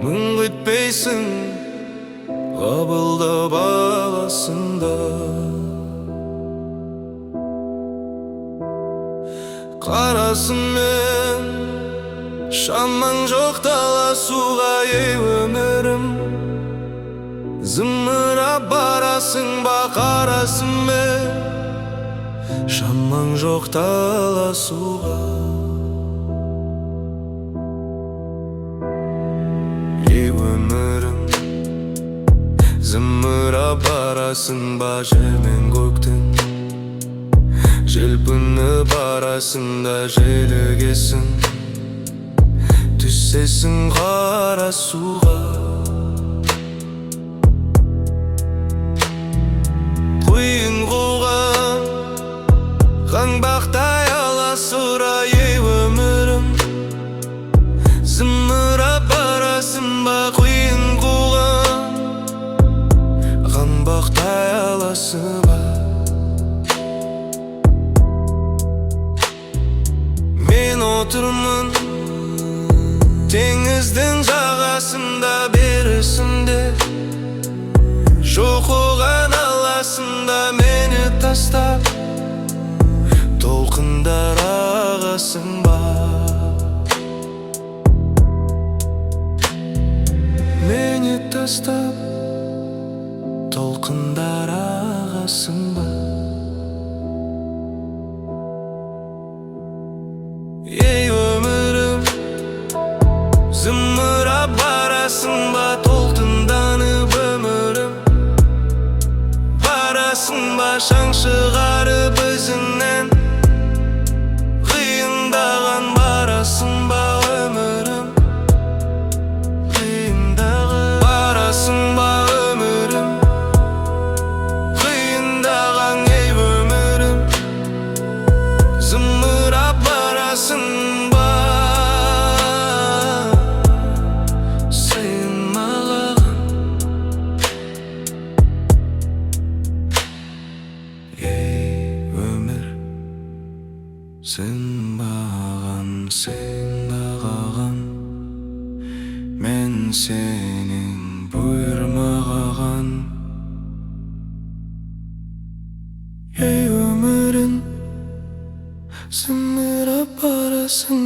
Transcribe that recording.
Мыңқ етпейсің қабылдап аласың да. Қарасың мен шамаң жоқ таласуға, ей өмірім. Зымырап барасың ба, қарасың мен шамаң жоқ таласуға. Ей өмірім, зымырап барасың ба жер мен көктің. Желпініп барасың да желігесің, түсесің қара суға. Құйын қуған қаңбақтай аласұра, ей өмірім. Зымырап барасың ба, құйын қуған қаңбақтай аласың ба. Мен отырмын теңіздің жағасында, берісінде жоқ оған аласында мені тастап, толқындар ағасың ба. Мені тастап, толқындар ағасың ба. Ей өмірім, зымырап барасың ба, толқынданып өмірім. Барасың ба шаң шығарып ізіңнен, қиындаған барасың ба өмірім. Қиындаған барасың ба өмірім. Қиындаған ей өмірім, зымырап барасың ба сен маған. Ей өмір, сен маған, сен ағаған. Мен сенің бұйырмаған. Ей өмірін, зымырап барасың